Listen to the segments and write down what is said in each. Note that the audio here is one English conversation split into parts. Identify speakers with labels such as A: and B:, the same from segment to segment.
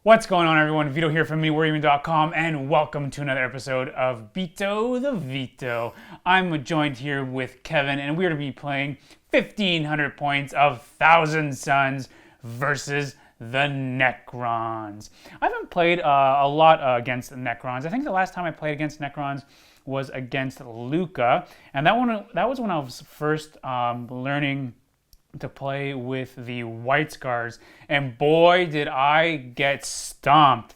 A: What's going on, everyone? Vito here from MiniWarGaming.com, and welcome to another episode of Beato the Vito. I'm joined here with Kevin, and we're going to be playing 1,500 points of Thousand Suns versus the Necrons. I haven't played a lot against the Necrons. I think the last time I played against Necrons was against Luca, and that was when I was first learning to play with the White Scars, and boy did I get stomped.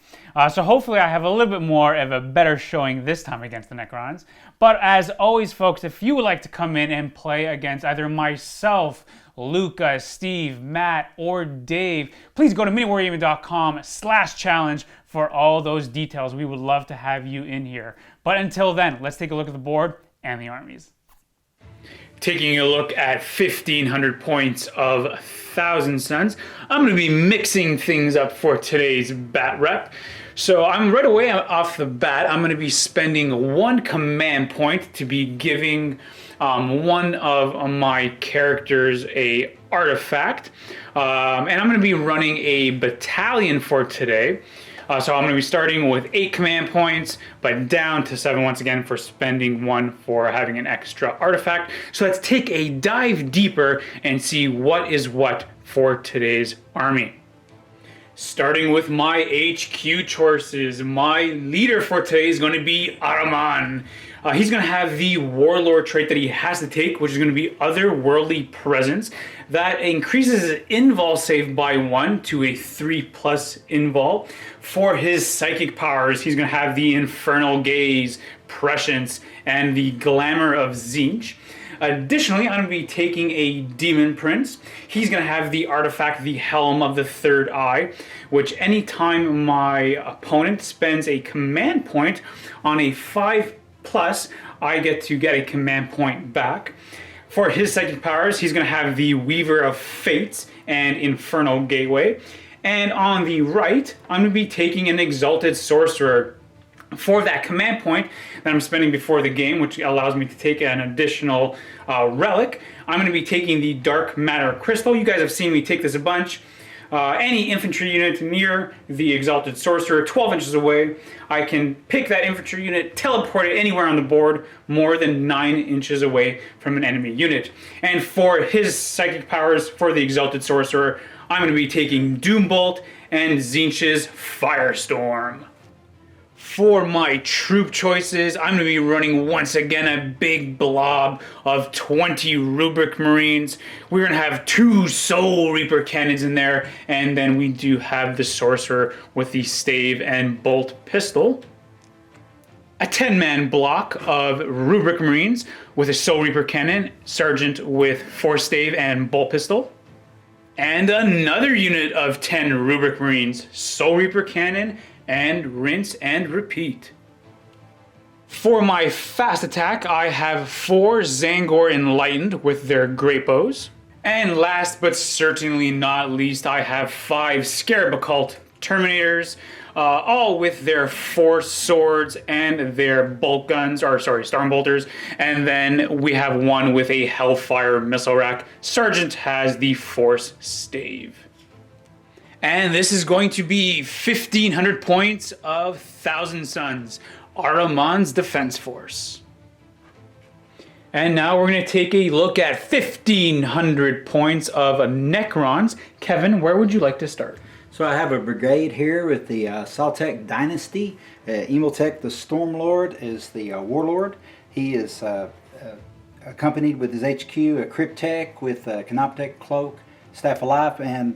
A: So hopefully I have a little bit more of a better showing this time against the Necrons. But as always, folks, if you would like to come in and play against either myself, Luca, Steve, Matt, or Dave, please go to MiniWarGaming.com/challenge for all those details. We would love to have you in here. But until then, let's take a look at the board and the armies. Taking a look at 1,500 points of Thousand Suns, I'm going to be mixing things up for today's bat rep. So I'm right away off the bat, I'm going to be spending one command point to be giving one of my characters a artifact. And I'm going to be running a battalion for today. So I'm going to be starting with 8 command points, but down to 7 once again for spending 1 for having an extra artifact. So let's take a dive deeper and see what is what for today's army. Starting with my HQ choices, my leader for today is going to be Ahriman. He's going to have the Warlord trait that he has to take, which is going to be Otherworldly Presence. That increases his invul save by 1 to a 3+ invul. For his psychic powers, he's going to have the Infernal Gaze, Prescience, and the Glamour of Tzeentch. Additionally, I'm going to be taking a Demon Prince. He's going to have the artifact, the Helm of the Third Eye, which anytime my opponent spends a command point on a 5+, I get to get a command point back. For his psychic powers, he's going to have the Weaver of Fates and Infernal Gateway. And on the right, I'm going to be taking an Exalted Sorcerer. For that command point that I'm spending before the game, which allows me to take an additional relic, I'm going to be taking the Dark Matter Crystal. You guys have seen me take this a bunch. Any infantry unit near the Exalted Sorcerer, 12 inches away, I can pick that infantry unit, teleport it anywhere on the board more than 9 inches away from an enemy unit. And for his psychic powers for the Exalted Sorcerer, I'm going to be taking Doombolt and Tzeentch's Firestorm. For my troop choices, I'm going to be running once again a big blob of 20 Rubric Marines. We're going to have 2 Soul Reaper cannons in there, and then we do have the Sorcerer with the Stave and Bolt Pistol. A 10-man block of Rubric Marines with a Soul Reaper cannon, Sergeant with 4 Stave and Bolt Pistol. And another unit of 10 Rubric Marines, Soul Reaper cannon, and rinse and repeat. For my fast attack, I have 4 Zangor Enlightened with their great bows. And last but certainly not least, I have 5 Scarab Occult Terminators, all with their Force Swords and their bolt guns, or sorry, Storm Bolters. And then we have 1 with a Hellfire Missile Rack. Sergeant has the Force Stave. And this is going to be 1,500 points of Thousand Suns, Ahriman's Defense Force. And now we're going to take a look at 1,500 points of Necrons. Kevin, where would you like to start?
B: So I have a brigade here with the Saltec Dynasty. Emiltech the Stormlord is the Warlord. He is accompanied with his HQ, a Cryptech with a Canoptech Cloak, Staff of Life, and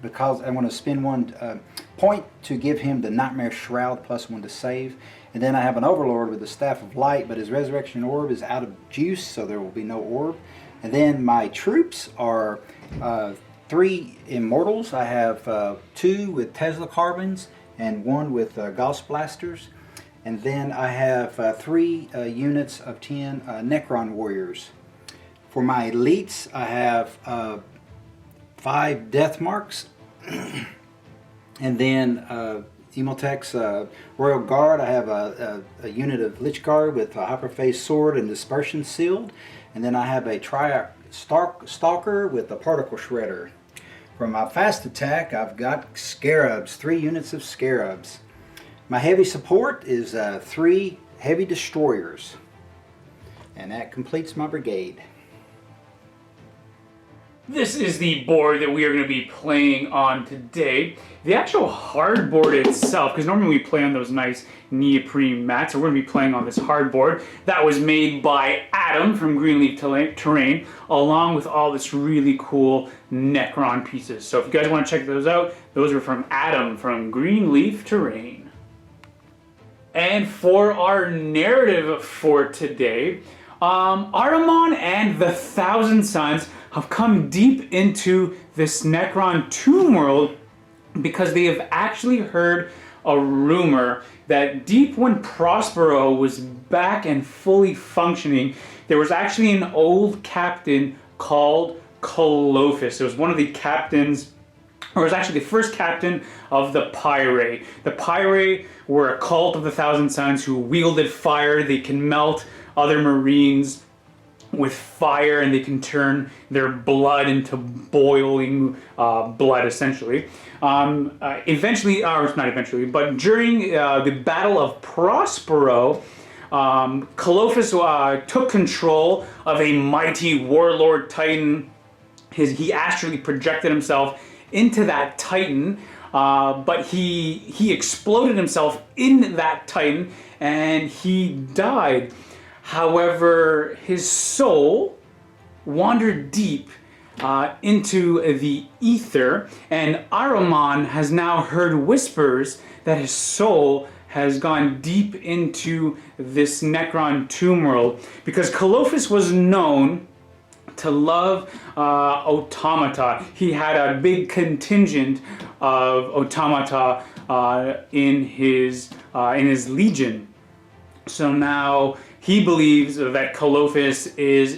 B: because I want to spend 1 point to give him the Nightmare Shroud +1 to save. And then I have an Overlord with the Staff of Light, but his Resurrection Orb is out of juice, so there will be no orb. And then my troops are 3 Immortals. I have 2 with Tesla Carbons and 1 with Gauss Blasters. And then I have 3 units of 10 Necron Warriors. For my elites, I have 5 Death Marks, and then Emiltech's Royal Guard. I have a unit of Lich Guard with a Hyperphase Sword and Dispersion Shield, and then I have a Triarch Stalker with a Particle Shredder. For my fast attack, I've got Scarabs, 3 units of Scarabs. My heavy support is 3 heavy destroyers. And that completes my brigade.
A: This is the board that we are going to be playing on today. The actual hard board itself, because normally we play on those nice neoprene mats, so we're going to be playing on this hard board that was made by Adam from Greenleaf Terrain, along with all this really cool Necron pieces. So if you guys want to check those out, those are from Adam from Greenleaf Terrain. And for our narrative for today, Ahriman and the Thousand Sons have come deep into this Necron tomb world because they have actually heard a rumor that deep when Prospero was back and fully functioning, there was actually an old captain called Khalophis. It was one of the captains, or it was actually the first captain of the Pyre. The Pyre were a cult of the Thousand Sons who wielded fire. They can melt other Marines with fire, and they can turn their blood into boiling blood, essentially. Eventually, or not eventually, but during the Battle of Prospero, Khalophis took control of a mighty warlord titan. He actually projected himself into that titan, but he exploded himself in that titan, and he died. However, his soul wandered deep into the ether, and Ahriman has now heard whispers that his soul has gone deep into this Necron tomb world, because Khalophis was known to love automata. He had a big contingent of automata in his legion. So now he believes that Khalophis is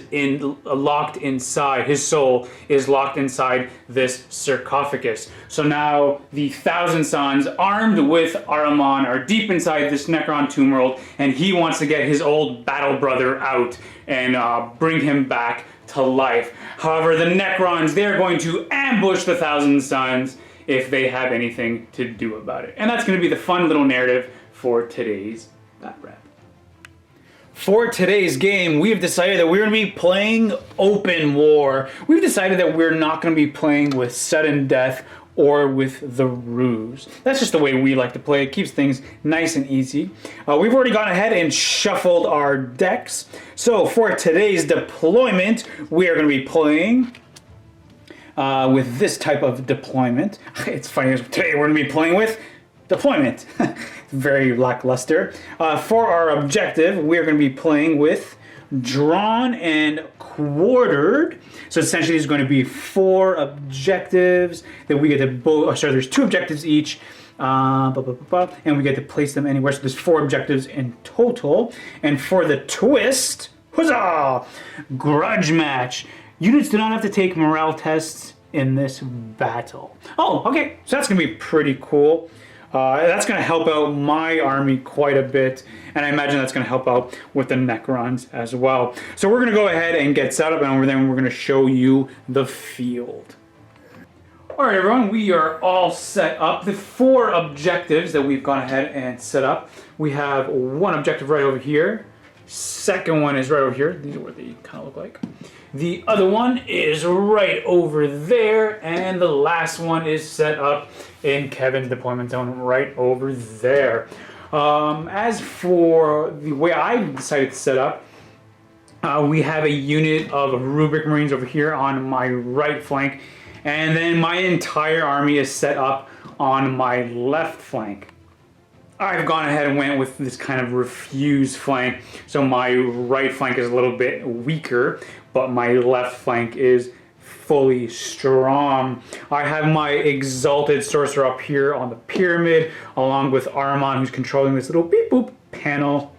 A: locked inside, his soul is locked inside this sarcophagus. So now the Thousand Sons, armed with Ahriman, are deep inside this Necron tomb world, and he wants to get his old battle brother out and bring him back to life. However, the Necrons, they're going to ambush the Thousand Sons if they have anything to do about it. And that's going to be the fun little narrative for today's Bat Rap. For today's game, we've decided that we're going to be playing open war. We've decided that we're not going to be playing with sudden death or with the ruse. That's just the way we like to play. It keeps things nice and easy. We've already gone ahead and shuffled our decks. So for today's deployment, we are going to be playing with this type of deployment. It's funny, today we're going to be playing with deployment. Very lackluster. For our objective, we're going to be playing with drawn and quartered. So essentially there's going to be 4 objectives that we get to there's 2 objectives each. And we get to place them anywhere. So there's 4 objectives in total. And for the twist, huzzah! Grudge match. Units do not have to take morale tests in this battle. Oh, okay. So that's going to be pretty cool. That's going to help out my army quite a bit, and I imagine that's going to help out with the Necrons as well. So we're going to go ahead and get set up, and then we're going to show you the field. Alright everyone, we are all set up. The 4 objectives that we've gone ahead and set up. We have one objective right over here. Second one is right over here. These are what they kind of look like. The other one is right over there, and the last one is set up in Kevin's deployment zone right over there. As for the way I decided to set up, we have a unit of Rubric Marines over here on my right flank, and then my entire army is set up on my left flank. I've gone ahead and went with this kind of refused flank, so my right flank is a little bit weaker, but my left flank is fully strong. I have my Exalted Sorcerer up here on the pyramid, along with Ahriman, who's controlling this little beep boop panel.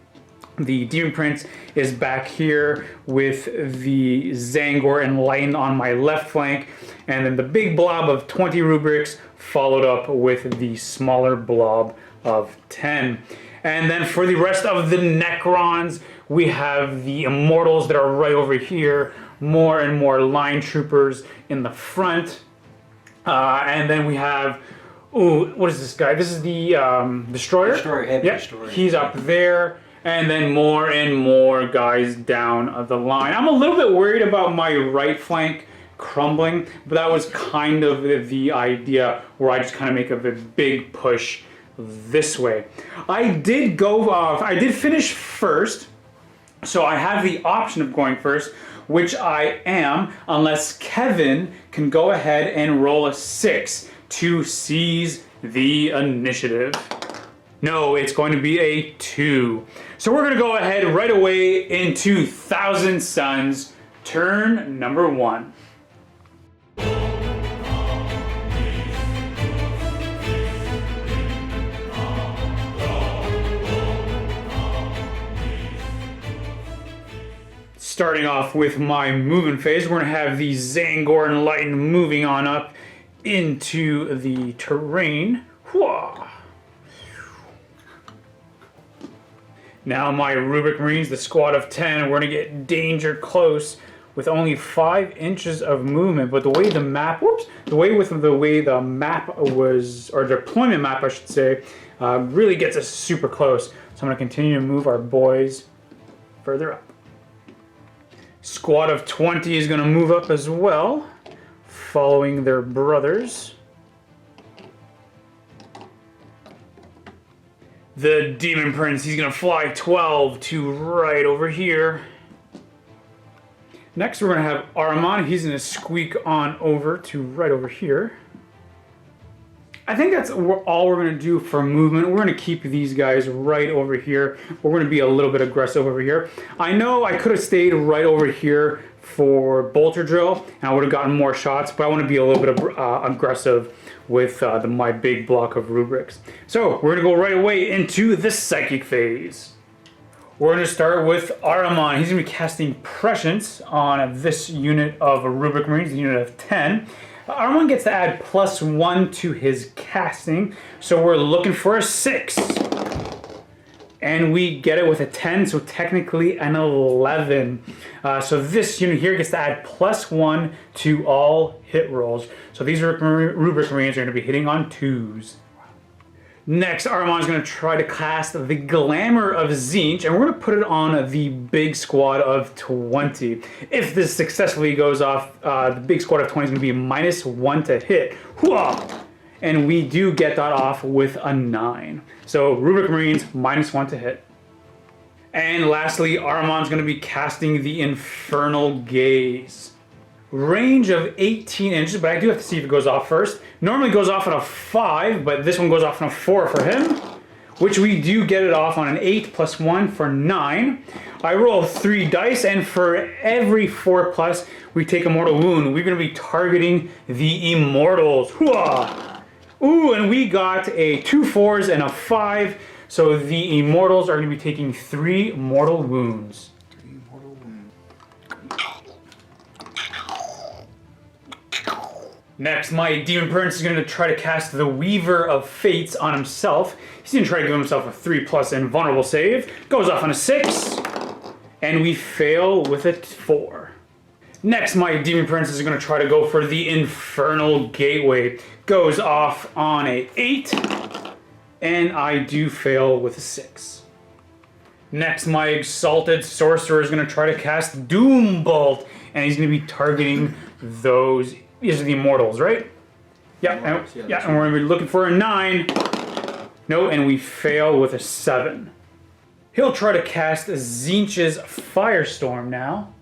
A: The Demon Prince is back here with the Zangor Enlightened on my left flank, and then the big blob of 20 rubrics followed up with the smaller blob of 10. And then for the rest of the Necrons, we have the Immortals that are right over here, more and more line troopers in the front. And then we have, ooh, what is this guy? This is the destroyer.
B: Heavy destroyer.
A: He's up there. And then more and more guys down the line. I'm a little bit worried about my right flank crumbling, but that was kind of the idea, where I just kind of make a big push this way. I did finish first, so I have the option of going first, which I am, unless Kevin can go ahead and roll a 6 to seize the initiative. No, it's going to be a 2. So we're going to go ahead right away into Thousand Suns, turn number 1. Starting off with my moving phase, we're going to have the Zangor Enlightened moving on up into the terrain. Whoa. Now my Rubric Marines, the squad of 10, we're going to get danger close with only 5 inches of movement. But the way the map, the way the map was, or deployment map I should say, really gets us super close. So I'm going to continue to move our boys further up. Squad of 20 is going to move up as well, following their brothers. The Demon Prince, he's going to fly 12 to right over here. Next, we're going to have Ahriman. He's going to squeak on over to right over here. I think that's all we're going to do for movement. We're going to keep these guys right over here. We're going to be a little bit aggressive over here. I know I could have stayed right over here for Bolter Drill, and I would have gotten more shots, but I want to be a little bit aggressive with my big block of rubrics. So we're going to go right away into the Psychic phase. We're going to start with Ahriman. He's going to be casting Prescience on this unit of Rubric Marines, the unit of 10. Ahriman gets to add +1 to his casting, so we're looking for a 6. And we get it with a 10, so technically an 11. So this unit here gets to add +1 to all hit rolls. So these Rubric Marines are going to be hitting on 2s. Next, Ahriman is going to try to cast the Glamour of Tzeentch, and we're going to put it on the big squad of 20. If this successfully goes off, the big squad of 20 is going to be -1 to hit. Hooah! And we do get that off with a 9. So Rubric Marines, -1 to hit. And lastly, Ahriman's going to be casting the Infernal Gaze. Range of 18 inches, but I do have to see if it goes off first. Normally it goes off on a 5, but this one goes off on a 4 for him, which we do get it off on an 8 +1 for 9. I roll 3 dice, and for every 4+, we take a mortal wound. We're going to be targeting the Immortals. Hooah! Ooh, and we got a 2 4s and a 5, so the Immortals are going to be taking 3 mortal wounds. Next, my Demon Prince is going to try to cast the Weaver of Fates on himself. He's going to try to give himself a 3+ invulnerable save. Goes off on a 6. And we fail with a 4. Next, my Demon Prince is going to try to go for the Infernal Gateway. Goes off on a 8. And I do fail with a 6. Next, my Exalted Sorcerer is going to try to cast Doom Bolt. And he's going to be targeting those... These are the Immortals, right? Yeah, and we're going to be looking for a 9. No, and we fail with a 7. He'll try to cast Tzeentch's Firestorm now.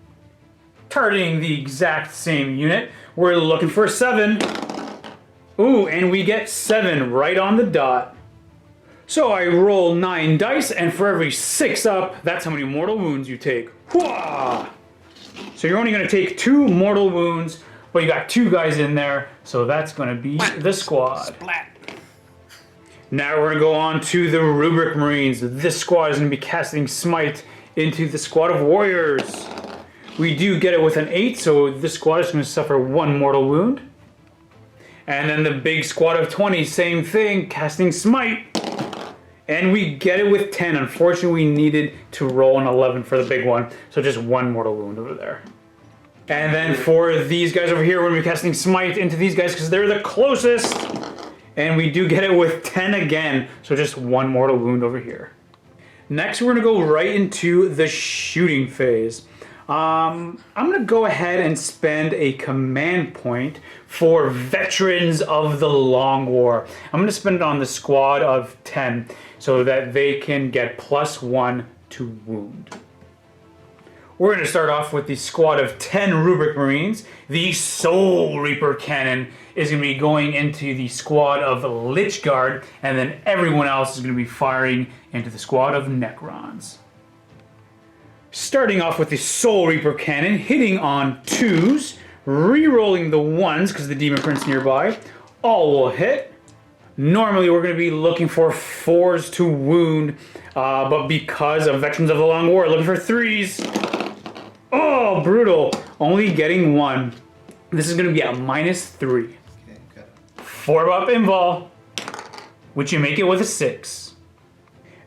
A: Targeting the exact same unit. We're looking for a 7. Ooh, and we get 7 right on the dot. So I roll 9 dice, and for every 6 up, that's how many mortal wounds you take. Hooah! So you're only going to take 2 mortal wounds, but you got 2 guys in there, so that's going to be the squad.
B: Splat.
A: Now we're going to go on to the Rubric Marines. This squad is going to be casting Smite into the squad of Warriors. We do get it with an 8, so this squad is going to suffer 1 mortal wound. And then the big squad of 20, same thing, casting Smite. And we get it with 10. Unfortunately, we needed to roll an 11 for the big one, so just 1 mortal wound over there. And then for these guys over here, we're going to be casting Smite into these guys because they're the closest. And we do get it with 10 again. So just one mortal wound over here. Next, we're going to go right into the shooting phase. I'm going to go ahead and spend a command point for Veterans of the Long War. I'm going to spend it on the squad of 10 so that they can get +1 to wound. We're going to start off with the squad of 10 Rubric Marines. The Soul Reaper Cannon is going to be going into the squad of Lich Guard, and then everyone else is going to be firing into the squad of Necrons. Starting off with the Soul Reaper Cannon, hitting on 2s, re-rolling the 1s because the Demon Prince nearby. All will hit. Normally we're going to be looking for 4s to wound, but because of Veterans of the Long War, looking for 3s. Oh, brutal. Only getting 1. This is going to be a -3.
B: Okay, got it.
A: 4 up invul, which you make it with a 6.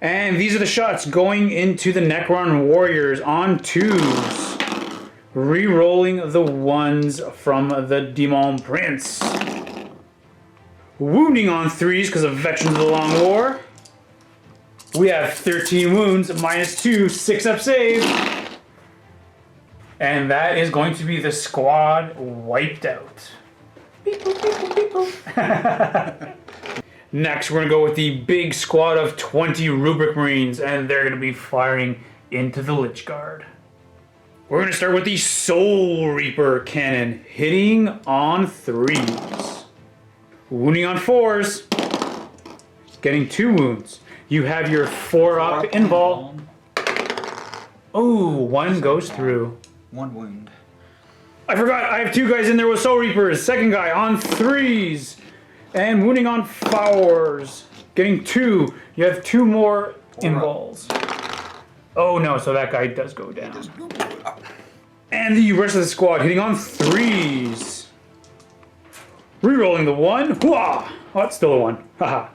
A: And these are the shots going into the Necron Warriors on 2s. Re-rolling the 1s from the Demon Prince. Wounding on 3s because of Veterans of the Long War. We have 13 wounds, -2, 6 up save. And that is going to be the squad wiped out. Beep, boop, beep, boop, beep, boop. Next, we're going to go with the big squad of 20 Rubric Marines, and they're going to be firing into the Lich Guard. We're going to start with the Soul Reaper Cannon, hitting on 3s. Wounding on 4s. Getting 2 wounds. You have your 4 up invul. Oh, 1 goes through.
B: 1 wound.
A: I forgot, I have 2 guys in there with Soul Reapers. Second guy on 3s. And wounding on 4s. Getting 2. You have 2 more invuls. Oh no, so that guy does go down. And the rest of the squad hitting on 3s. Rerolling the 1. Hooah! Oh, it's still a 1. Haha.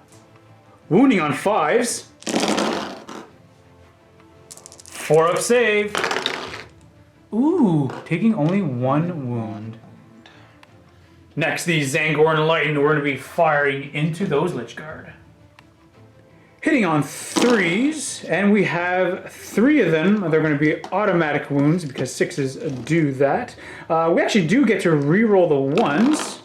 A: Wounding on 5s. 4 up save. Ooh, taking only 1 wound. Next, the Zangor Enlightened, we're going to be firing into those Lich Guard. Hitting on 3s, and we have 3 of them. They're going to be automatic wounds because 6s do that. We actually do get to reroll the 1s.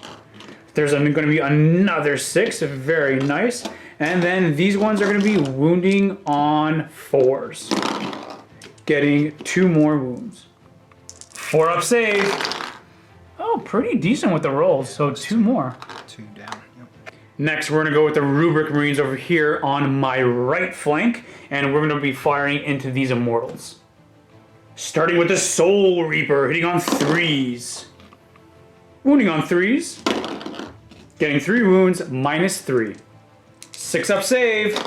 A: There's going to be another 6, very nice. And then these ones are going to be wounding on 4s. Getting 2 more wounds. 4 up save. Oh, pretty decent with the rolls, so 2 more.
B: 2 down. Yep.
A: Next, we're going to go with the Rubric Marines over here on my right flank, and we're going to be firing into these Immortals. Starting with the Soul Reaper, hitting on 3s. Wounding on 3s. Getting 3 wounds, -3. 6 up save.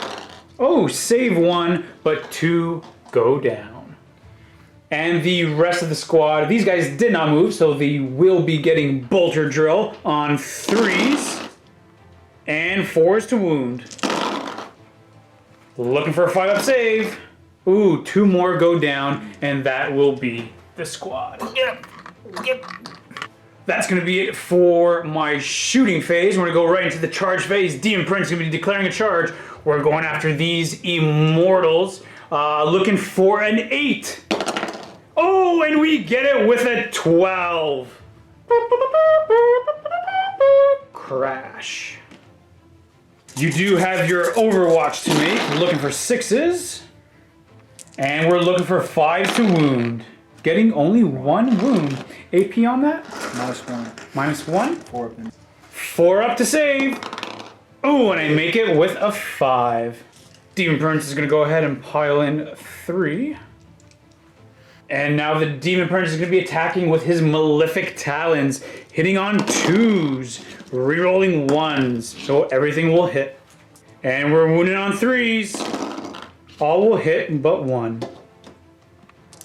A: Oh, save 1, but 2 go down. And the rest of the squad, these guys did not move, so they will be getting Bolter Drill on 3s. And 4s to wound. Looking for a 5 up save. Ooh, 2 more go down, and that will be the squad. Yep. That's going to be it for my shooting phase. We're going to go right into the charge phase. Demon Prince is going to be declaring a charge. We're going after these Immortals. Looking for an 8. Oh, and we get it with a 12. Crash. You do have your Overwatch to make. We're looking for 6s. And we're looking for 5 to wound. Getting only 1 wound. AP on that?
B: -1.
A: -1?
B: 4 up.
A: 4 up to save. Oh, and I make it with a 5. Demon Prince is going to go ahead and pile in 3. And now the Demon Prince is going to be attacking with his Malefic Talons, hitting on 2s, rerolling 1s, so everything will hit. And we're wounded on 3s. All will hit but 1.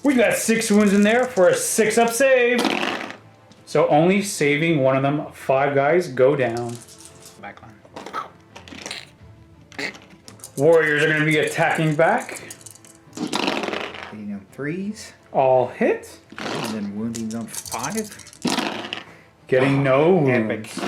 A: We got 6 wounds in there for a 6 up save. So only saving 1 of them. 5 guys go down.
B: Backline.
A: Warriors are going to be attacking back.
B: Hitting them 3s.
A: All hit.
B: And then wounding's on 5.
A: Getting no
B: Epic.
A: wounds.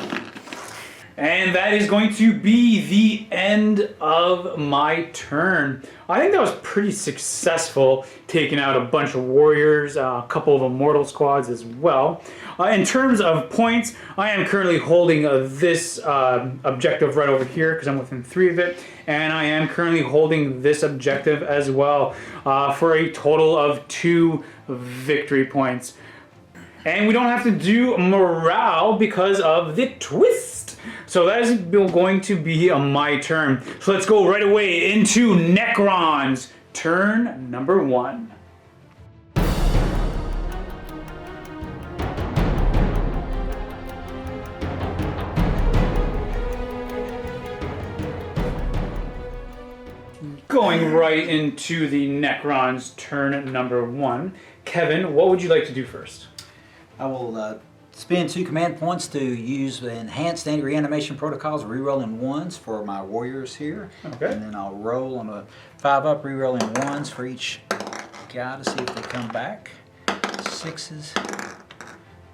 A: And that is going to be the end of my turn. I think that was pretty successful, taking out a bunch of warriors, a couple of immortal squads as well. In terms of points, I am currently holding this objective right over here because I'm within 3 of it. And I am currently holding this objective as well for a total of 2 victory points. And we don't have to do morale because of the twist. So that is going to be my turn. So let's go right away into Necrons. Turn number 1. Going right into the Necrons, turn number 1. Kevin, what would you like to do first?
B: I will spend 2 command points to use enhanced anti-reanimation protocols, rerolling 1s for my warriors here.
A: Okay.
B: And then I'll roll on a 5-up, rerolling 1s for each guy to see if they come back. 6s.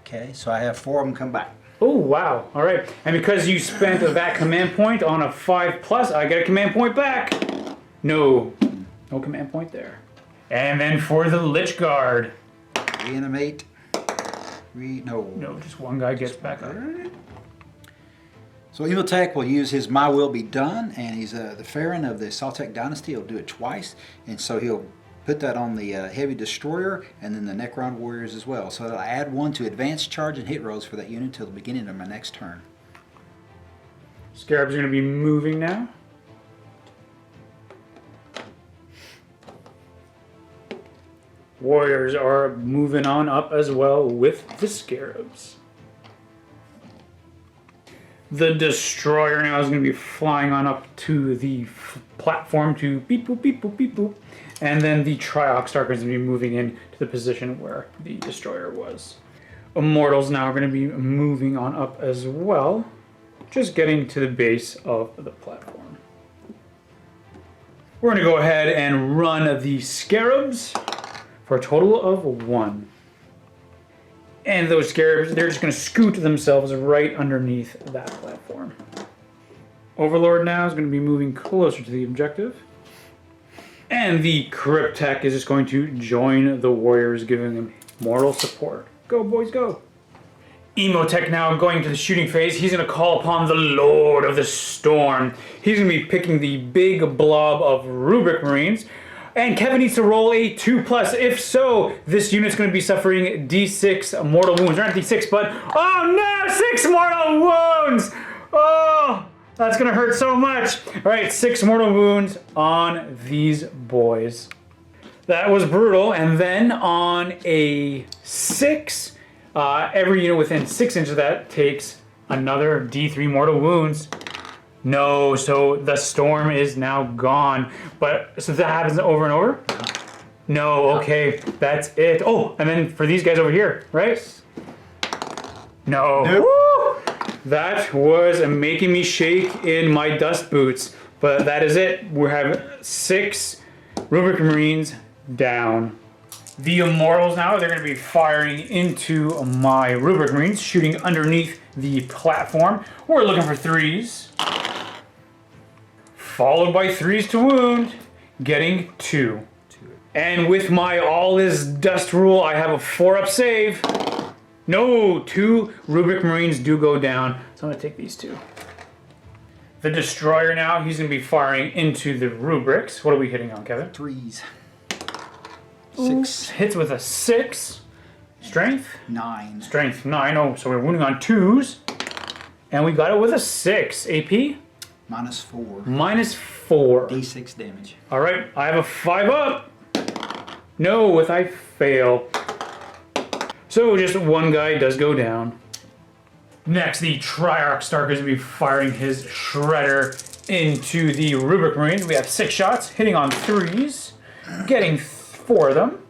B: Okay, so I have 4 of them come back.
A: Oh, wow. All right. And because you spent that command point on a 5+, I get a command point back. No command point there. And then for the Lich Guard.
B: Reanimate.
A: No, just one guy gets back up.
B: So Imhotep will use his My Will Be Done, and he's the Pharaoh of the Saltec dynasty. He'll do it twice, and so he'll put that on the Heavy Destroyer and then the Necron Warriors as well. So it'll add 1 to advanced charge and hit rolls for that unit until the beginning of my next turn.
A: Scarabs are going to be moving now. Warriors are moving on up as well with the Scarabs. The Destroyer now is going to be flying on up to the platform to beep boop, beep boop, beep boop. And then the Triox Stalker is going to be moving in to the position where the Destroyer was. Immortals now are going to be moving on up as well, just getting to the base of the platform. We're going to go ahead and run the Scarabs for a total of 1. And those Scarabs, they're just going to scoot themselves right underneath that platform. Overlord now is going to be moving closer to the objective. And the Cryptek is just going to join the Warriors, giving them moral support. Go, boys, go. Imhotep now going to the shooting phase. He's going to call upon the Lord of the Storm. He's going to be picking the big blob of Rubric Marines. And Kevin needs to roll a 2+. If so, this unit's going to be suffering D6 mortal wounds. Or not D6, but... oh no! 6 mortal wounds! Oh! That's going to hurt so much. Alright, 6 mortal wounds on these boys. That was brutal. And then on a 6, every unit within 6 inches of that takes another D3 mortal wounds. No, so the storm is now gone. But, so that happens over and over? No, okay, that's it. Oh, and then for these guys over here, right? No.
B: Nope.
A: Woo! That was making me shake in my dust boots. But that is it. We have 6 Rubric Marines down. The Immortals now, they're going to be firing into my Rubric Marines, shooting underneath the platform. We're looking for 3s. Followed by 3s to wound, getting 2. And with my all is dust rule, I have a 4-up save. No, 2 Rubric Marines do go down, so I'm going to take these 2. The Destroyer now, he's going to be firing into the Rubrics. What are we hitting on, Kevin?
B: 3s.
A: Ooh.
B: 6.
A: Hits with a 6. Strength?
B: 9.
A: Strength 9. Oh, so we're wounding on 2s. And we got it with a 6. AP?
B: -4.
A: -4.
B: D6 damage.
A: All right, I have a 5-up. No, with I fail. So just one guy does go down. Next, the Triarch Starker is going to be firing his Shredder into the Rubric Marines. We have 6 shots, hitting on 3s, getting 4 of them.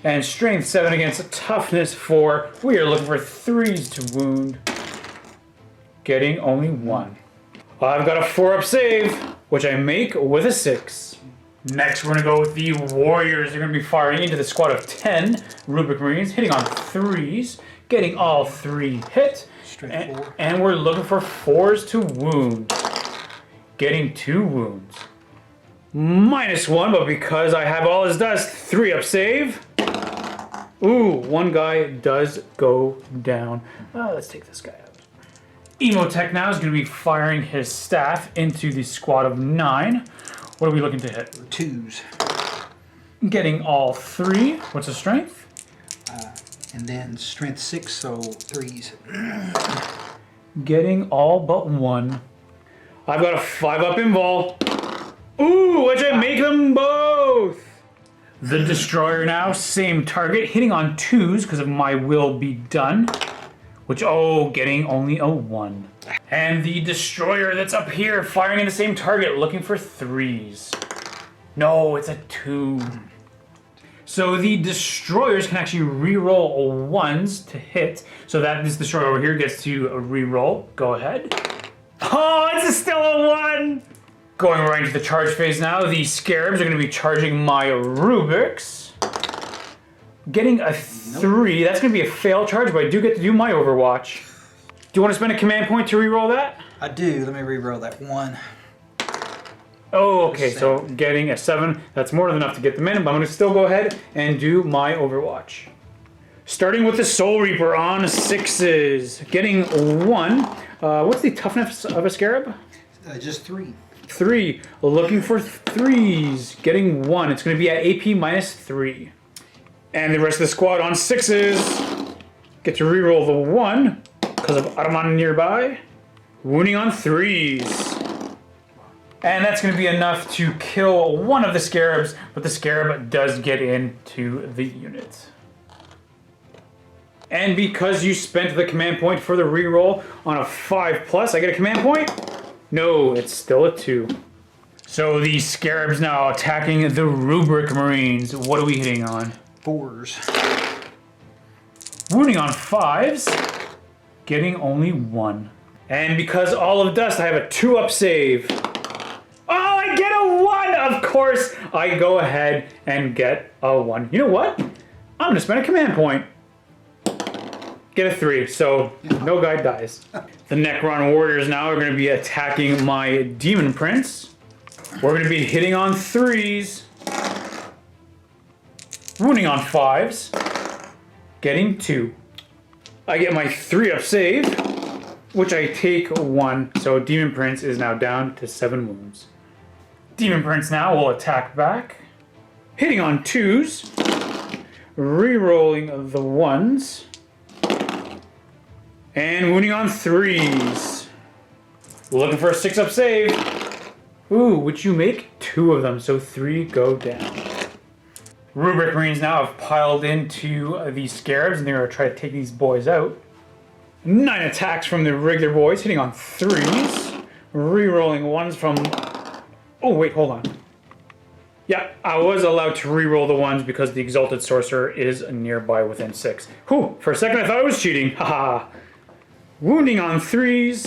A: And Strength 7 against Toughness 4. We are looking for 3s to wound, getting only 1. I've got a 4-up save, which I make with a 6. Next, we're going to go with the Warriors. They're going to be firing into the squad of 10 Rubric Marines, hitting on 3s, getting all 3 hit. And we're looking for 4s to wound. Getting 2 wounds. -1, but because I have all his dust, 3 up save. Ooh, one guy does go down. Let's take this guy out. Emotech now is going to be firing his staff into the squad of 9. What are we looking to hit?
B: 2s.
A: Getting all 3. What's the strength?
B: And then strength 6, so 3s.
A: Getting all but 1. I've got a 5 up invul. Ooh, what'd I make them both? The Destroyer now, same target, hitting on 2s because of my will be done. Which, getting only a 1. And the Destroyer that's up here, firing in the same target, looking for 3s. No, it's a 2. So the Destroyers can actually re-roll 1s to hit. So that this Destroyer over here gets to re-roll. Go ahead. Oh, it's still a 1! Going right into the charge phase now. The Scarabs are going to be charging my Rubrics. Getting a 3. That's going to be a fail charge, but I do get to do my Overwatch. Do you want to spend a command point to re-roll that?
B: I do. Let me re-roll that 1.
A: Oh, okay, so getting a 7, that's more than enough to get them in, but I'm going to still go ahead and do my Overwatch. Starting with the Soul Reaper on 6s, getting 1. What's the toughness of a Scarab?
B: Just 3.
A: 3, looking for 3s, getting 1. It's going to be at AP -3. And the rest of the squad on 6s get to reroll the 1 because of Ahriman nearby. Wounding on 3s. And that's going to be enough to kill one of the Scarabs, but the Scarab does get into the unit. And because you spent the command point for the reroll on a 5+, I get a command point? No, it's still a 2. So the Scarabs now attacking the Rubric Marines. What are we hitting on?
B: 4s.
A: Wounding on 5s. Getting only 1. And because all of dust, I have a 2 up save. Oh, I get a 1! Of course, I go ahead and get a 1. You know what? I'm going to spend a command point. Get a 3, so no guy dies. The Necron Warriors now are going to be attacking my Demon Prince. We're going to be hitting on 3s. Wounding on 5s. Getting 2. I get my 3 up save, which I take 1. So Demon Prince is now down to 7 wounds. Demon Prince now will attack back. Hitting on 2s. Rerolling the 1s. And wounding on 3s. Looking for a 6 up save. Ooh, which you make 2 of them, so 3 go down. Rubric Marines now have piled into these Scarabs, and they're going to try to take these boys out. 9 attacks from the regular boys, hitting on 3s. Rerolling 1s from... Oh, wait, hold on. Yeah, I was allowed to reroll the 1s because the Exalted Sorcerer is nearby within 6. Whew, for a second I thought I was cheating. Haha. Wounding on 3s.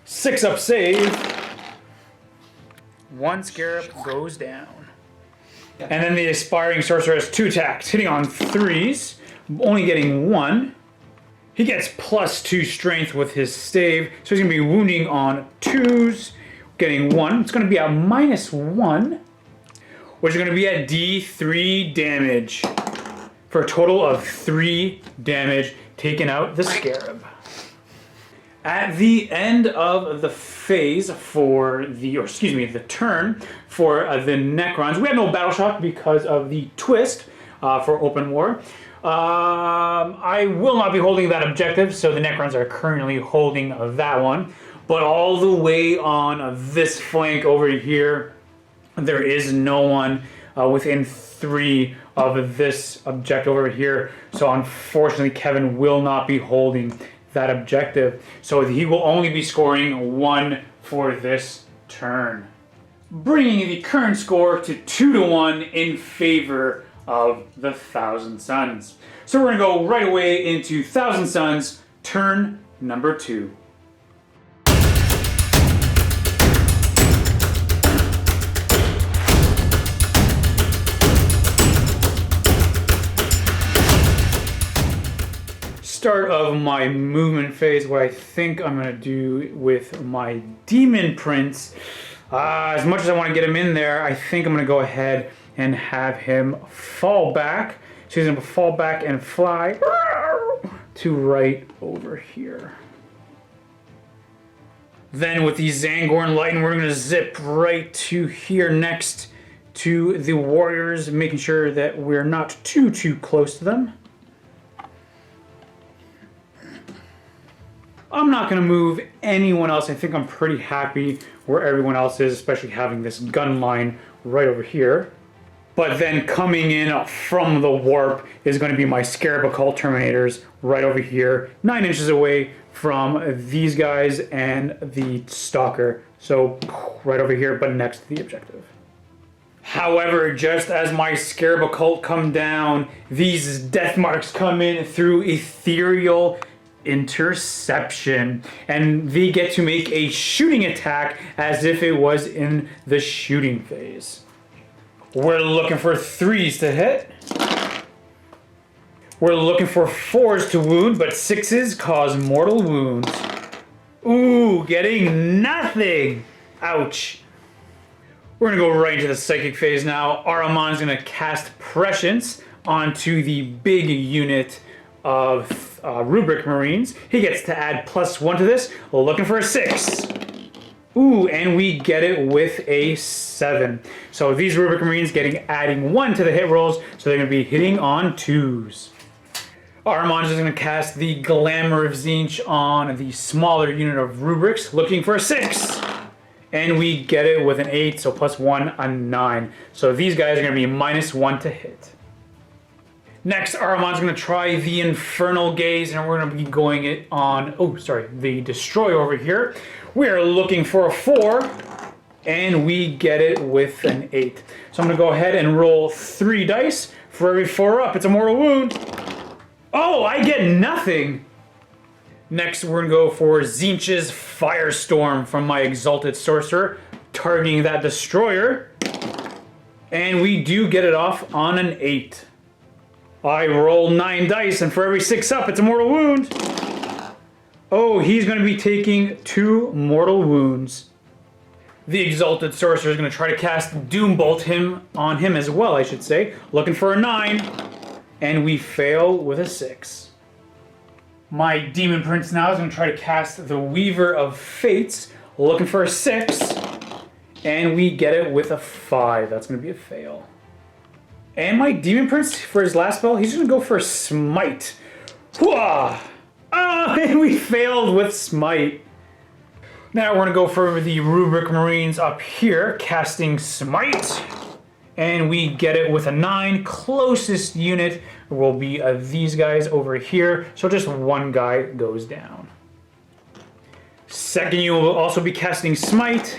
A: 6 up save. 1 Scarab goes down. And then the Aspiring Sorcerer has 2 attacks, hitting on 3s, only getting 1. He gets +2 strength with his stave, so he's going to be wounding on 2s, getting 1. It's going to be a -1, which is going to be at D3 damage, for a total of 3 damage, taking out the Scarab. At the end of the phase for the, the turn for the Necrons, we have no battle shock because of the twist for open war. I will not be holding that objective, so the Necrons are currently holding that one. But all the way on this flank over here, there is no one within 3 of this objective over here. So unfortunately, Kevin will not be holding that objective. So he will only be scoring 1 for this turn, bringing the current score to 2-1 in favor of the 1,000 Suns. So we're going to go right away into 1,000 Suns, turn number 2. start of my movement phase, what I think I'm going to do with my Demon Prince, as much as I want to get him in there, I think I'm going to go ahead and have him fall back. So he's going to fall back and fly to right over here. Then with the Zangor Lighten, we're going to zip right to here next to the warriors, making sure that we're not too close to them. I'm not going to move anyone else. I think I'm pretty happy where everyone else is, especially having this gun line right over here. But then coming in from the warp is going to be my Scarab Occult Terminators right over here, 9 inches away from these guys and the Stalker. So right over here, but next to the objective. However, just as my Scarab Occult come down, these death marks come in through ethereal interception, and they get to make a shooting attack as if it was in the shooting phase. We're looking for 3s to hit. We're looking for 4s to wound, but 6s cause mortal wounds. Ooh, getting nothing. Ouch. We're gonna go right into the psychic phase now. Ahriman's gonna cast Prescience onto the big unit of Rubric Marines. He gets to add +1 to this. Looking for a 6. Ooh, and we get it with a 7. So these Rubric Marines adding 1 to the hit rolls, so they're gonna be hitting on 2s. Ahriman's just gonna cast the Glamour of Tzeentch on the smaller unit of Rubrics, looking for a 6. And we get it with an 8, so +1, a 9. So these guys are gonna be -1 to hit. Next, Ahriman's going to try the Infernal Gaze, and we're going to be going it on, the Destroyer over here. We are looking for a 4, and we get it with an 8. So I'm going to go ahead and roll 3 dice. For every 4 up, it's a mortal wound. Oh, I get nothing. Next, we're going to go for Tzeentch's Firestorm from my Exalted Sorcerer, targeting that Destroyer. And we do get it off on an 8. I roll 9 dice, and for every 6 up, it's a mortal wound. Oh, he's going to be taking 2 mortal wounds. The Exalted Sorcerer is going to try to cast Doombolt on him as well, I should say. Looking for a 9, and we fail with a 6. My Demon Prince now is going to try to cast the Weaver of Fates. Looking for a 6, and we get it with a 5. That's going to be a fail. And my Demon Prince, for his last spell, he's going to go for Smite. Hooah! Oh, and we failed with Smite. Now we're going to go for the Rubric Marines up here, casting Smite. And we get it with a 9. Closest unit will be these guys over here. So just 1 guy goes down. Second unit will also be casting Smite.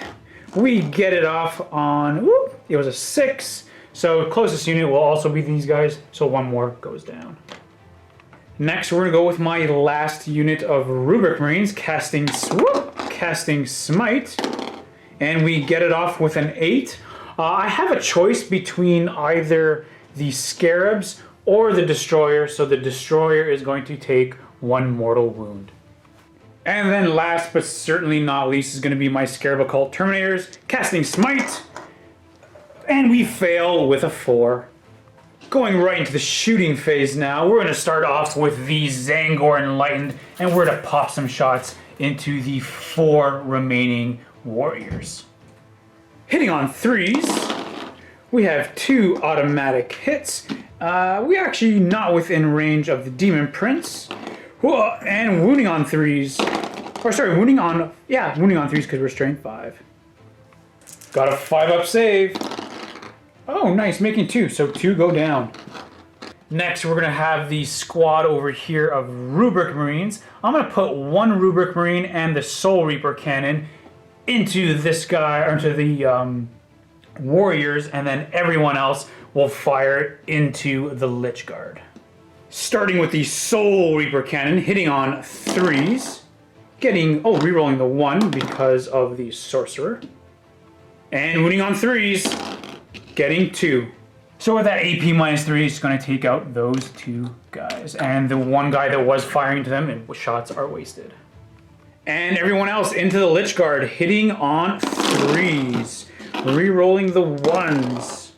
A: We get it off on, it was a 6. So closest unit will also be these guys, so 1 more goes down. Next, we're going to go with my last unit of Rubric Marines, casting Smite, and we get it off with an 8. I have a choice between either the Scarabs or the Destroyer, so the Destroyer is going to take 1 mortal wound. And then last but certainly not least is going to be my Scarab Occult Terminators, casting Smite. And we fail with a 4. Going right into the shooting phase now, we're going to start off with the Zangor Enlightened, and we're going to pop some shots into the 4 remaining warriors. Hitting on 3s, we have 2 automatic hits. We're actually not within range of the Demon Prince. And wounding on 3s. Or sorry, wounding on 3s because we're strength 5. Got a 5-up save. Oh, nice, making 2, so 2 go down. Next, we're going to have the squad over here of Rubric Marines. I'm going to put 1 Rubric Marine and the Soul Reaper cannon into this guy, or into the warriors, and then everyone else will fire into the Lich Guard. Starting with the Soul Reaper cannon, hitting on 3s, rerolling the 1 because of the Sorcerer, and wounding on 3s. Getting 2. So with that AP -3, it's going to take out those 2 guys. And the one guy that was firing into them, shots are wasted. And everyone else into the Lich Guard, hitting on 3s. Re-rolling the 1s.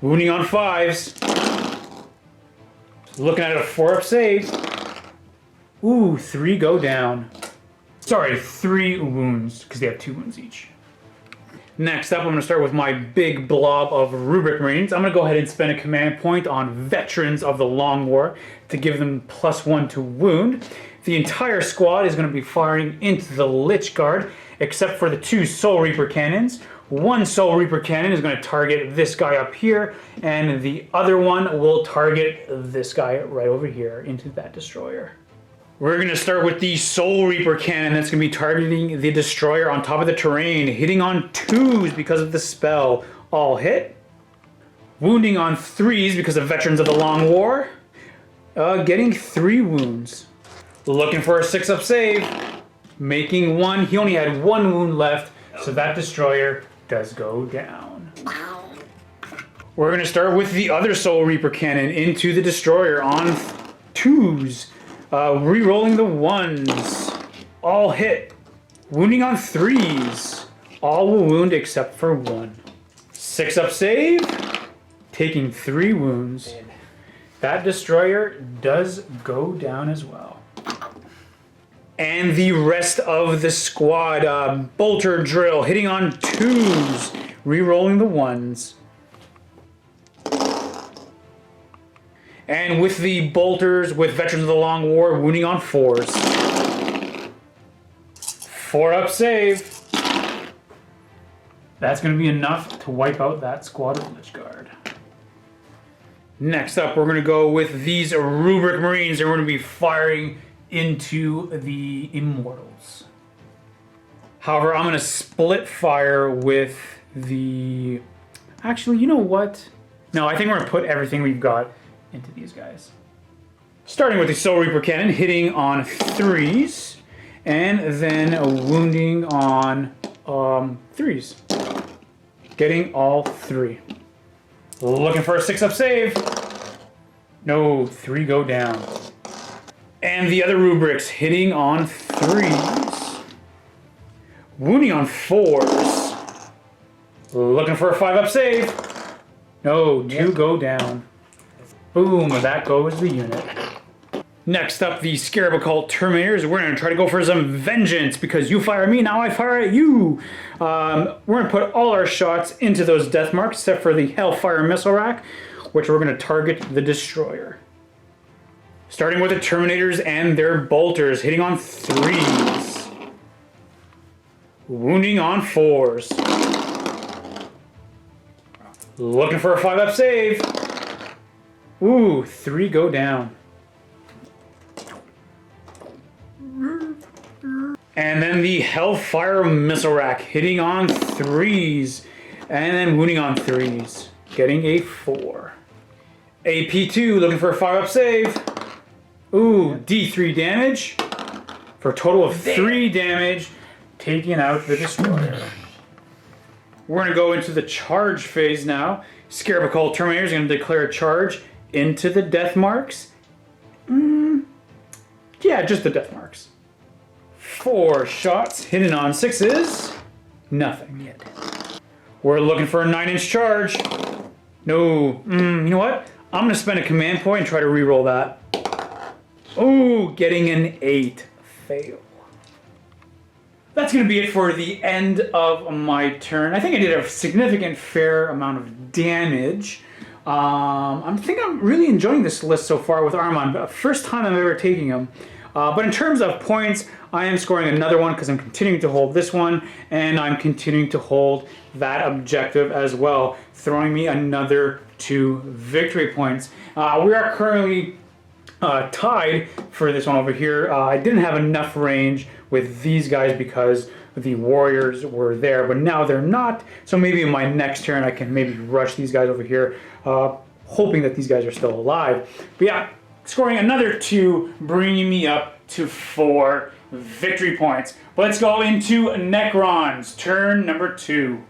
A: Wounding on 5s. Looking at a 4-up save. Ooh, 3 go down. Sorry, 3 wounds, because they have 2 wounds each. Next up, I'm going to start with my big blob of Rubric Marines. I'm going to go ahead and spend a command point on Veterans of the Long War to give them +1 to wound. The entire squad is going to be firing into the Lich Guard, except for the 2 Soul Reaper cannons. One Soul Reaper cannon is going to target this guy up here, and the other one will target this guy right over here into that destroyer. We're going to start with the Soul Reaper cannon that's going to be targeting the destroyer on top of the terrain, hitting on 2s because of the spell. All hit. Wounding on 3s because of Veterans of the Long War. Getting 3 wounds. Looking for a 6-up save. Making 1. He only had 1 wound left, so that destroyer does go down. We're going to start with the other Soul Reaper cannon into the destroyer on 2s. Re-rolling the 1s. All hit. Wounding on 3s. All will wound except for 1. 6-up save. Taking 3 wounds. That destroyer does go down as well. And the rest of the squad, Bolter Drill, hitting on 2s. Re-rolling the 1s. And with the bolters, with Veterans of the Long War, wounding on 4s. 4-up save. That's going to be enough to wipe out that squad of Lich Guard. Next up, we're going to go with these Rubric Marines, and we're going to be firing into the Immortals. However, I'm going to split fire with the... Actually, you know what? No, I think we're going to put everything we've got into these guys. Starting with the Soul Reaper cannon, hitting on 3s, and then wounding on 3s. Getting all 3. Looking for a 6-up save. No, 3 go down. And the other rubrics hitting on 3s. Wounding on 4s. Looking for a 5-up save. No, 2 go down. Boom, that goes the unit. Next up, the Scarab Occult Terminators. We're going to try to go for some vengeance because you fire me, now I fire at you. We're going to put all our shots into those death marks except for the Hellfire Missile Rack, which we're going to target the destroyer. Starting with the Terminators and their bolters, hitting on 3s. Wounding on 4s. Looking for a 5-up save. Ooh, 3 go down. And then the Hellfire Missile Rack hitting on 3s and then wounding on 3s, getting a 4. Ep13 looking for a 5-up save. Ooh, D3 damage for a total of 3 damage, taking out the destroyer. We're going to go into the charge phase now. Scarab Occult Terminator is going to declare a charge into the death marks. Yeah, just the death marks. 4 shots, hitting on 6s. Nothing yet. We're looking for a 9-inch charge. No. You know what? I'm going to spend a command point and try to reroll that. Oh, getting an 8. Fail. That's going to be it for the end of my turn. I think I did a significant fair amount of damage. I think I'm really enjoying this list so far with Ahriman. First time I'm ever taking him. But in terms of points, I am scoring another one because I'm continuing to hold this one, and I'm continuing to hold that objective as well, throwing me another 2 victory points. We are currently tied for this one over here. I didn't have enough range with these guys because the warriors were there, but now they're not. So maybe in my next turn I can maybe rush these guys over here, hoping that these guys are still alive. But yeah, scoring another 2, bringing me up to 4 victory points. But let's go into Necrons, turn number 2.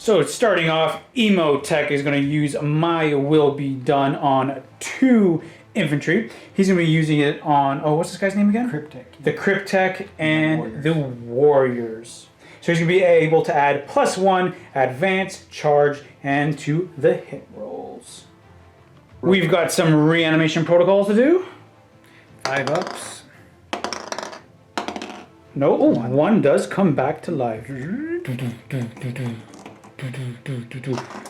A: So starting off, Emotech is going to use My Will Be Done on 2 infantry. He's going to be using it on, oh, what's this guy's name again?
B: Cryptech.
A: The Cryptech and the Warriors. So he's going to be able to add +1, advance, charge, and to the hit rolls. We've got some reanimation protocols to do.
B: 5 ups.
A: No, oh, 1 does come back to life.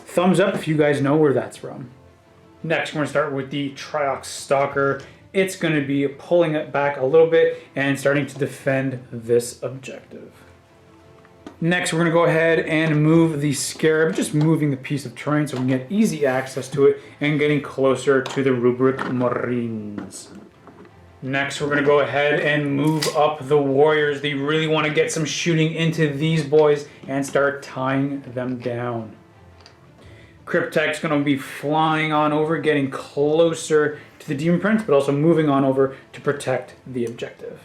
A: Thumbs up if you guys know where that's from. Next, we're going to start with the Triox Stalker. It's going to be pulling it back a little bit and starting to defend this objective. Next, we're going to go ahead and move the Scarab, just moving the piece of terrain so we can get easy access to it and getting closer to the Rubric Marines. Next, we're going to go ahead and move up the Warriors. They really want to get some shooting into these boys and start tying them down. Cryptech's going to be flying on over, getting closer to the Demon Prince, but also moving on over to protect the objective.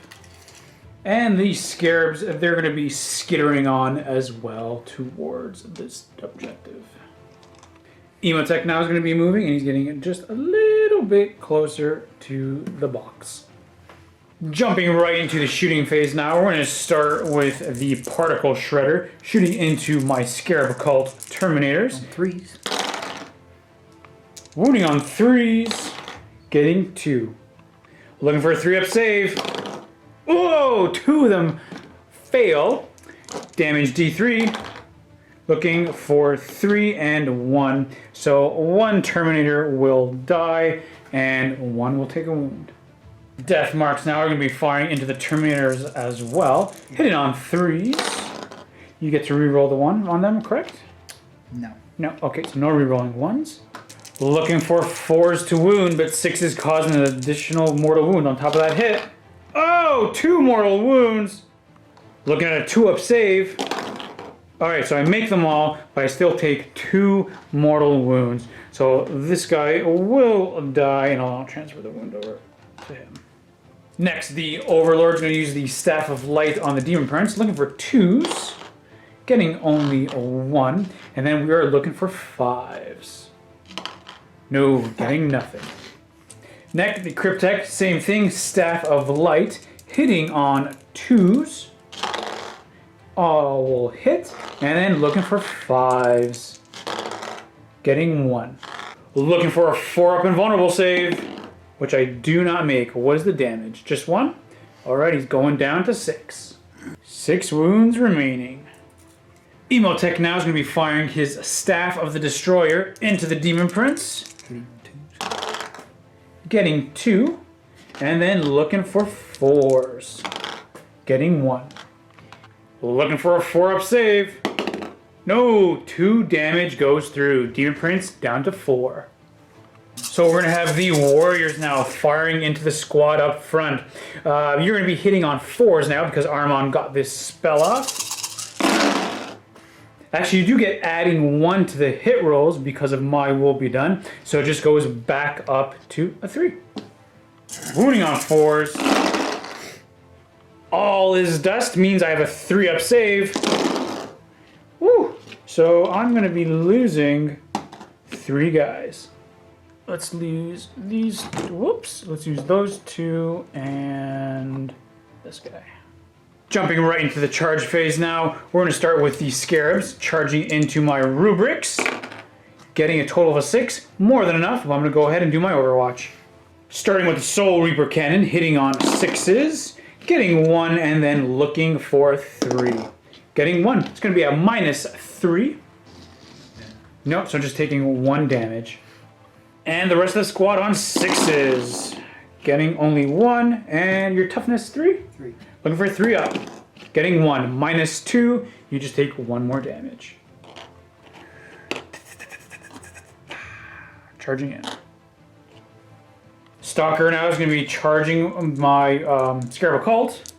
A: And the Scarabs, they're going to be skittering on as well towards this objective. Emotech now is going to be moving, and he's getting just a little bit closer to the box. Jumping right into the shooting phase now, we're going to start with the Particle Shredder, shooting into my Scarab Cult Terminators.
B: On 3s.
A: Wounding on 3s, getting 2. Looking for a 3-up save. Whoa, 2 of them fail. Damage D3. Looking for 3 and 1. So 1 Terminator will die and 1 will take a wound. Death marks now are going to be firing into the Terminators as well. Hitting on 3s. You get to reroll the 1 on them, correct?
B: No.
A: No, okay, so no rerolling 1s. Looking for 4s to wound, but 6s causing an additional mortal wound on top of that hit. Oh, 2 mortal wounds. Looking at a 2-up save. Alright, so I make them all, but I still take 2 mortal wounds. So this guy will die, and I'll transfer the wound over to him. Next, the Overlord's going to use the Staff of Light on the Demon Prince, looking for 2s, getting only a 1, and then we are looking for 5s. No, getting nothing. Next, the Cryptech, same thing, Staff of Light, hitting on 2s. All will hit, and then looking for 5s. Getting 1. Looking for a 4-up invulnerable save, which I do not make. What is the damage? Just 1? Alright, he's going down to 6. 6 wounds remaining. Emotech now is going to be firing his Staff of the Destroyer into the Demon Prince. Getting 2, and then looking for 4s. Getting 1. Looking for a 4-up save. No, 2 damage goes through. Demon Prince down to 4. So we're going to have the Warriors now firing into the squad up front. You're going to be hitting on 4s now because Ahriman got this spell off. Actually, you do get adding 1 to the hit rolls because of My Will Be Done. So it just goes back up to a 3. Wounding on 4s. All is dust means I have a 3-up save. Woo! So I'm going to be losing 3 guys. Let's lose these. Whoops. Let's use those 2 and this guy. Jumping right into the charge phase now. We're going to start with the Scarabs, charging into my Rubrics. Getting a total of a 6. More than enough. I'm going to go ahead and do my Overwatch. Starting with the Soul Reaper Cannon, hitting on 6s. Getting 1 and then looking for 3. Getting 1. It's going to be a -3. Nope, so just taking 1 damage. And the rest of the squad on 6s. Getting only 1, and your toughness 3?
B: 3.
A: Looking for 3 up. Getting 1. -2, you just take 1 more damage. Charging in. Stalker now is going to be charging my Scarab Cult.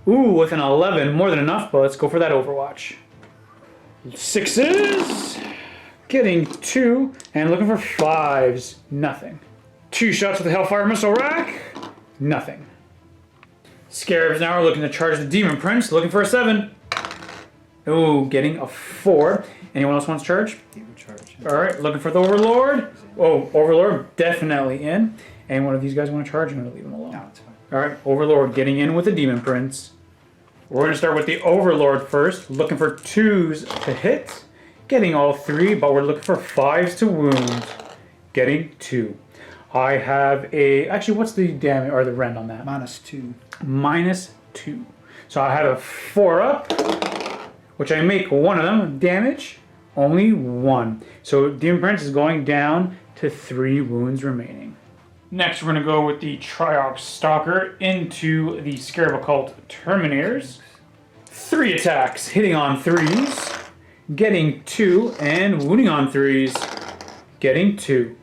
A: Ooh, with an 11, more than enough, but let's go for that Overwatch. 6s, getting 2, and looking for 5s, nothing. 2 shots with the Hellfire Missile Rack, nothing. Scarabs now are looking to charge the Demon Prince, looking for a 7. Oh, getting a 4. Anyone else wants to charge?
B: He would charge.
A: All right, looking for the Overlord. Oh, Overlord definitely in. Any one of these guys want to charge? I'm going to leave him alone.
B: No, it's fine.
A: All right, Overlord getting in with the Demon Prince. We're going to start with the Overlord first. Looking for 2s to hit. Getting all 3, but we're looking for 5s to wound. Getting 2. I have a... Actually, what's the damage or the rend on that?
B: -2.
A: -2. So I have a 4 up, which I make one of them damage. Only 1. So Demon Prince is going down to 3 wounds remaining. Next, we're going to go with the Triox Stalker into the Scarab Occult Terminators. 3 attacks, hitting on 3s, getting 2, and wounding on 3s, getting 2.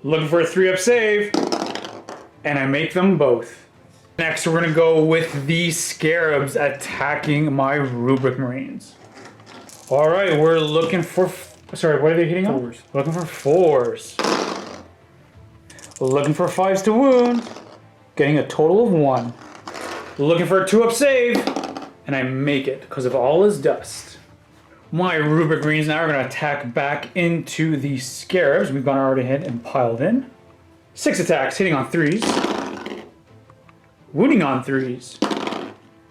A: Looking for a 3-up save, and I make them both. Next, we're going to go with the Scarabs attacking my Rubric Marines. All right, we're looking for... Sorry, what are they hitting on?
B: 4s.
A: Looking for 4s. Looking for 5s to wound. Getting a total of 1. Looking for a 2-up save. And I make it because of all his dust. My Rubric Marines now are going to attack back into the Scarabs. We've gone already ahead and piled in. 6 attacks, hitting on 3s. Wounding on 3s.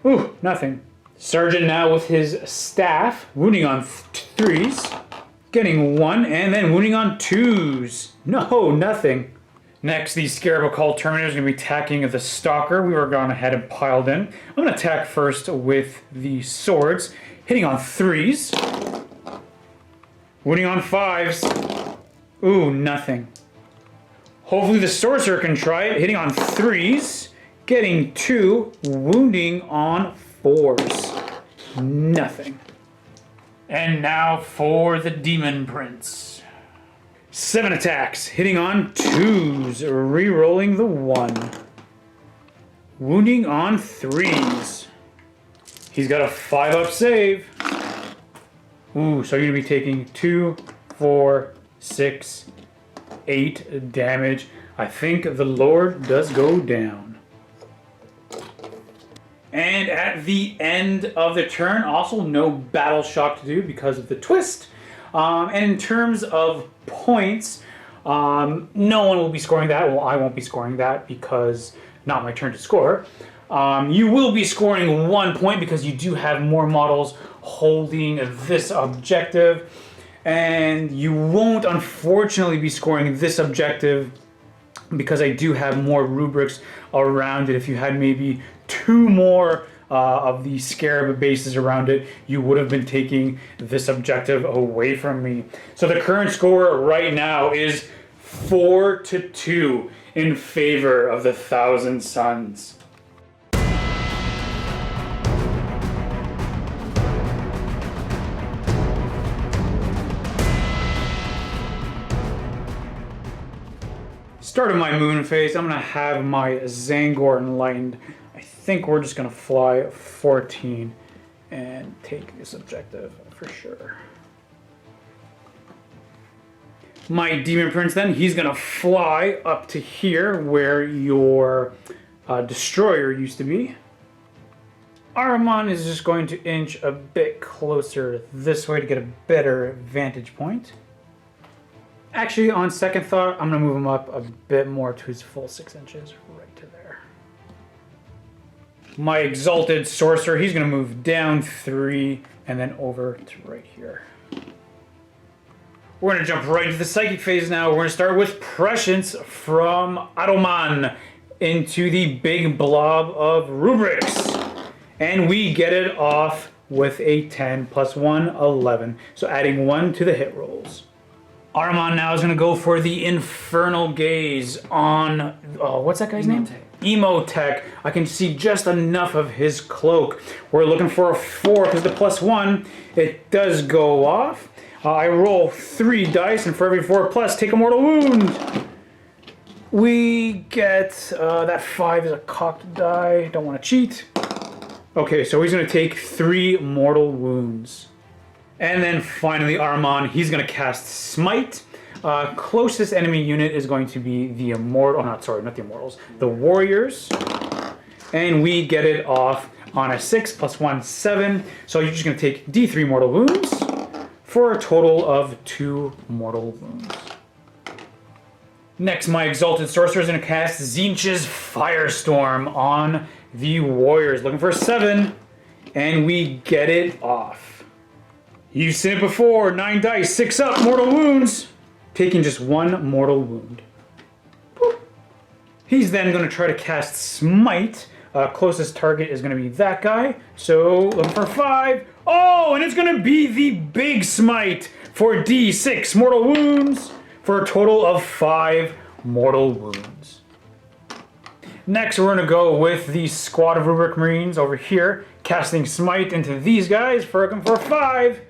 A: Ooh, nothing. Sergeant now with his staff, wounding on 3s. Getting 1, and then wounding on 2s. No, nothing. Next, the Scarab Occult Terminator is going to be attacking the Stalker. We were gone ahead and piled in. I'm going to attack first with the swords, hitting on 3s. Wounding on 5s. Ooh, nothing. Hopefully the Sorcerer can try it, hitting on 3s. Getting 2, wounding on 4s. Nothing. And now for the Demon Prince. 7 attacks, hitting on 2s, re-rolling the 1. Wounding on 3s. He's got a 5-up save. Ooh, so you're going to be taking 2, 4, 6, 8 damage. I think the Lord does go down. And at the end of the turn, also no battle shock to do because of the twist. And in terms of points, no one will be scoring that. Well, I won't be scoring that because not my turn to score. You will be scoring 1 point because you do have more models holding this objective. And you won't, unfortunately, be scoring this objective because I do have more rubrics around it. If you had maybe 2 more of the Scarab bases around it, you would have been taking this objective away from me. So the current score right now is 4-2 in favor of the Thousand Suns. Start of my moon phase, I'm going to have my Zangor enlightened. I think we're just going to fly 14 and take this objective for sure. My Demon Prince then, he's going to fly up to here where your destroyer used to be. Ahriman is just going to inch a bit closer this way to get a better vantage point. Actually, on second thought, I'm going to move him up a bit more to his full 6 inches, right to there. My Exalted Sorcerer, he's going to move down 3 and then over to right here. We're going to jump right into the Psychic phase now. We're going to start with Prescience from Ahriman into the big blob of rubrics. And we get it off with a 10 plus 1, 11. So adding 1 to the hit rolls. Ahriman now is going to go for the Infernal Gaze on, what's that guy's name? Emotech. I can see just enough of his cloak. We're looking for a 4 because the plus 1, it does go off. I roll 3 dice, and for every 4 plus, take a mortal wound. We get, that 5 is a cocked die. Don't want to cheat. Okay, so he's going to take 3 mortal wounds. And then finally, Ahriman, he's going to cast Smite. Closest enemy unit is going to be the Immortal... Oh, not the Immortals. The Warriors. And we get it off on a 6 plus 1, 7. So you're just going to take D3 mortal wounds for a total of 2 mortal wounds. Next, my Exalted Sorcerer is going to cast Tzeentch's Firestorm on the Warriors. Looking for a 7, and we get it off. You've seen it before, 9 dice, 6 up, mortal wounds. Taking just 1 mortal wound. Boop. He's then going to try to cast Smite. Closest target is going to be that guy. So, looking for 5. Oh, and it's going to be the big Smite for D6 mortal wounds for a total of 5 mortal wounds. Next, we're going to go with the squad of Rubric Marines over here, casting Smite into these guys for 5.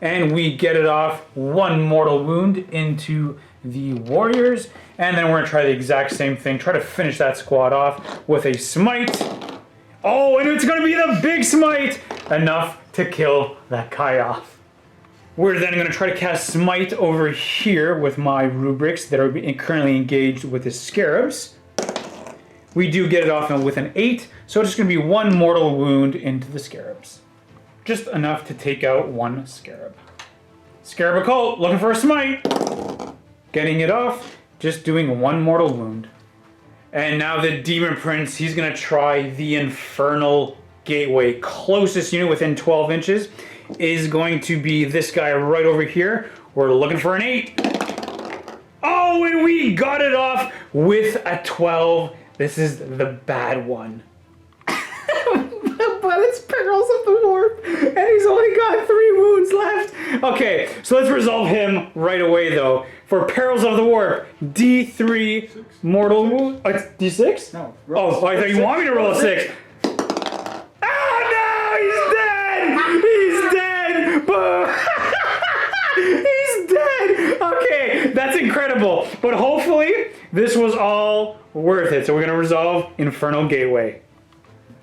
A: And we get it off, 1 mortal wound into the Warriors. And then we're going to try the exact same thing. Try to finish that squad off with a Smite. Oh, and it's going to be the big Smite. Enough to kill that guy off. We're then going to try to cast Smite over here with my Rubrics that are currently engaged with the Scarabs. We do get it off with an 8. So it's just going to be 1 mortal wound into the Scarabs. Just enough to take out 1 Scarab. Scarab Occult, looking for a Smite. Getting it off, just doing 1 mortal wound. And now the Demon Prince, he's going to try the Infernal Gateway. Closest unit within 12 inches is going to be this guy right over here. We're looking for an 8. Oh, and we got it off with a 12. This is the bad one. But it's Perils of the Warp, and he's only got 3 wounds left. Okay, so let's resolve him right away, though. For Perils of the Warp, D3 mortal wound. It's D6?
B: No.
A: Oh, I thought you wanted me to roll a 6. Oh, no, he's dead! He's dead! He's dead! Okay, that's incredible. But hopefully, this was all worth it. So we're going to resolve Infernal Gateway.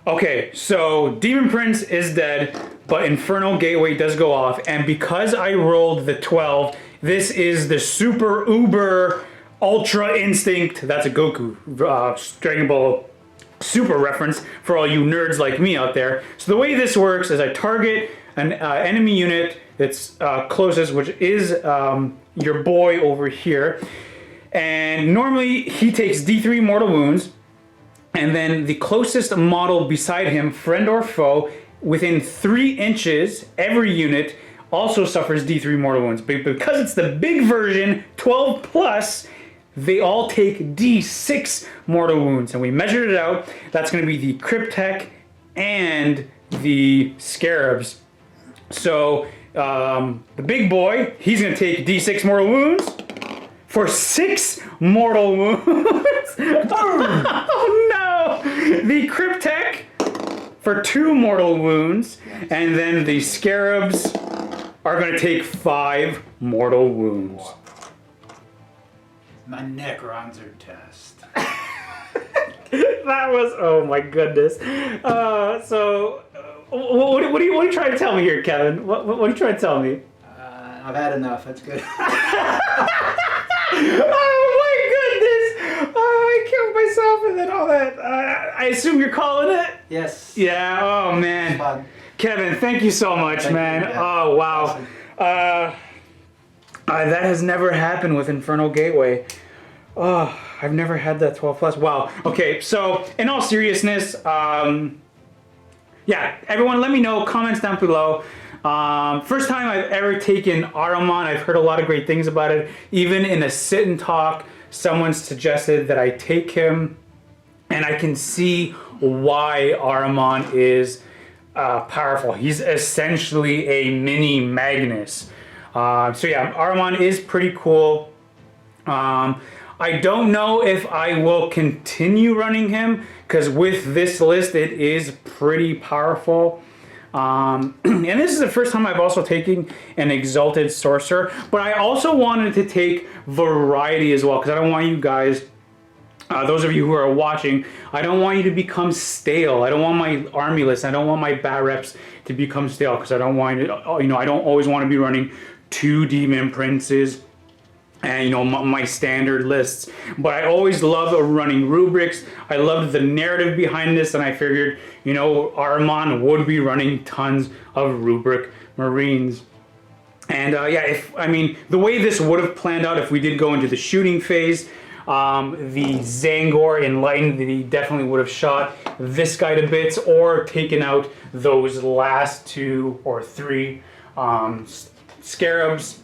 A: Okay, so Demon Prince is dead, but Infernal Gateway does go off, and because I rolled the 12, this is the Super Uber Ultra Instinct. That's a Goku Dragon Ball Super reference for all you nerds like me out there. So the way this works is I target an enemy unit that's closest, which is your boy over here, and normally he takes D3 mortal wounds. And then the closest model beside him, friend or foe, within 3 inches, every unit also suffers D3 mortal wounds. But because it's the big version, 12 plus, they all take D6 mortal wounds. And we measured it out. That's going to be the Cryptek and the Scarabs. So the big boy, he's going to take D6 mortal wounds for 6 mortal wounds. Oh no! The Cryptek for 2 mortal wounds, and then the Scarabs are going to take 5 mortal wounds.
B: My Necrons are dust.
A: That was, oh my goodness. What are you trying to tell me here, Kevin? What are you trying to tell me?
B: I've had enough. That's good.
A: Oh my goodness! Oh, I killed myself and then all that. I assume you're calling it?
B: Yes.
A: Yeah, oh man.
B: Fun.
A: Kevin, thank you so much, man.
B: You, yeah.
A: Oh, wow. Awesome. That has never happened with Infernal Gateway. Oh, I've never had that 12 plus. Wow. Okay, so in all seriousness, yeah, everyone let me know, comments down below. First time I've ever taken Ahriman. I've heard a lot of great things about it. Even in a sit and talk, someone suggested that I take him, and I can see why Ahriman is powerful. He's essentially a mini Magnus. So yeah, Ahriman is pretty cool. I don't know if I will continue running him, because with this list it is pretty powerful. And this is the first time I've also taken an Exalted Sorcerer, but I also wanted to take variety as well, because I don't want you guys, those of you who are watching, I don't want you to become stale. I don't want my army list, I don't want my bat reps to become stale, because I don't want it, you know, I don't always want to be running 2 Demon Princes and you know, my standard lists. But I always love running rubrics. I loved the narrative behind this, and I figured, you know, Ahriman would be running tons of rubric Marines. And yeah, the way this would have planned out if we did go into the shooting phase, the Zangor Enlightened, he definitely would have shot this guy to bits or taken out those last 2 or 3 scarabs.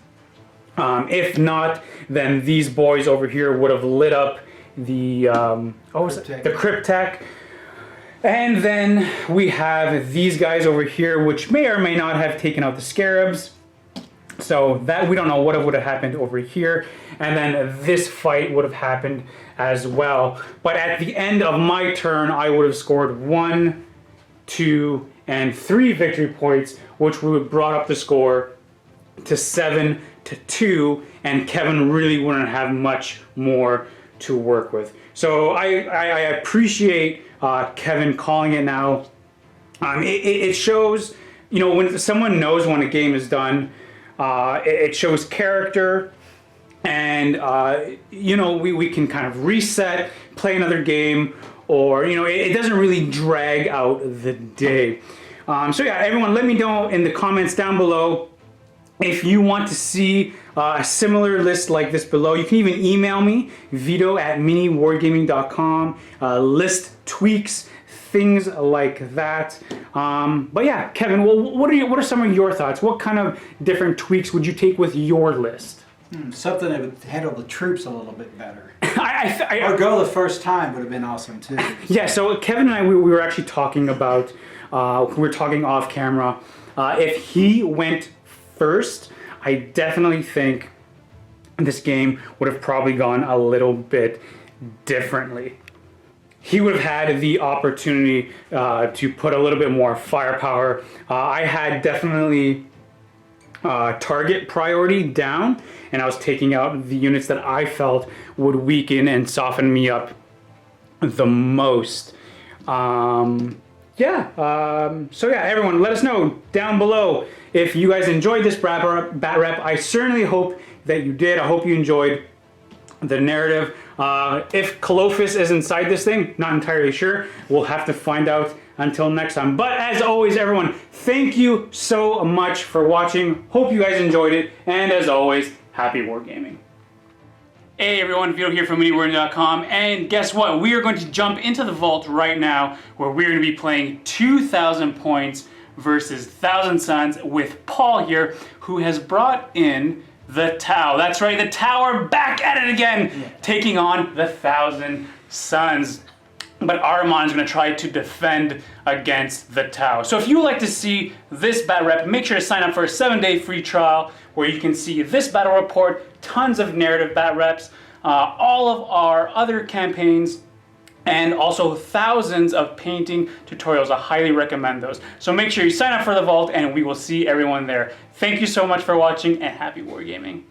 A: If not, then these boys over here would have lit up the the Cryptek. And then we have these guys over here, which may or may not have taken out the scarabs. So that we don't know what would have happened over here. And then this fight would have happened as well. But at the end of my turn, I would have scored 1, 2, and 3 victory points, which would have brought up the score to 7-2, and Kevin really wouldn't have much more to work with. So I appreciate Kevin calling it now. It shows, you know, when someone knows when a game is done, it shows character, and you know, we can kind of reset, play another game, or you know, it doesn't really drag out the day. So yeah, everyone, let me know in the comments down below if you want to see a similar list like this below. You can even email me, Vito at MiniWarGaming.com, list tweaks, things like that. But yeah, Kevin, well, what are some of your thoughts? What kind of different tweaks would you take with your list?
B: Something that would handle the troops a little bit better.
A: Or
B: go the first time would have been awesome too.
A: Yeah, so Kevin and I, we were actually talking about, we were talking off camera. If he went first, I definitely think this game would have probably gone a little bit differently. He would have had the opportunity to put a little bit more firepower. I had definitely target priority down, and I was taking out the units that I felt would weaken and soften me up the most. So yeah, everyone, let us know down below if you guys enjoyed this bat rep. I certainly hope that you did. I hope you enjoyed the narrative. If Khalophis is inside this thing, not entirely sure. We'll have to find out until next time. But as always, everyone, thank you so much for watching. Hope you guys enjoyed it. And as always, happy wargaming. Hey everyone, Vito here from MiniWarGaming, and guess what? We are going to jump into the vault right now, where we're going to be playing 2,000 points versus 1,000 Suns with Paul here, who has brought in the Tau. That's right, the Tau are back at it again, taking on the 1,000 Suns. But Ahriman is going to try to defend against the Tau. So if you would like to see this battle rep, make sure to sign up for a 7-day free trial where you can see this battle report, tons of narrative bat reps, all of our other campaigns, and also thousands of painting tutorials. I highly recommend those. So make sure you sign up for the vault, and we will see everyone there. Thank you so much for watching, and happy wargaming.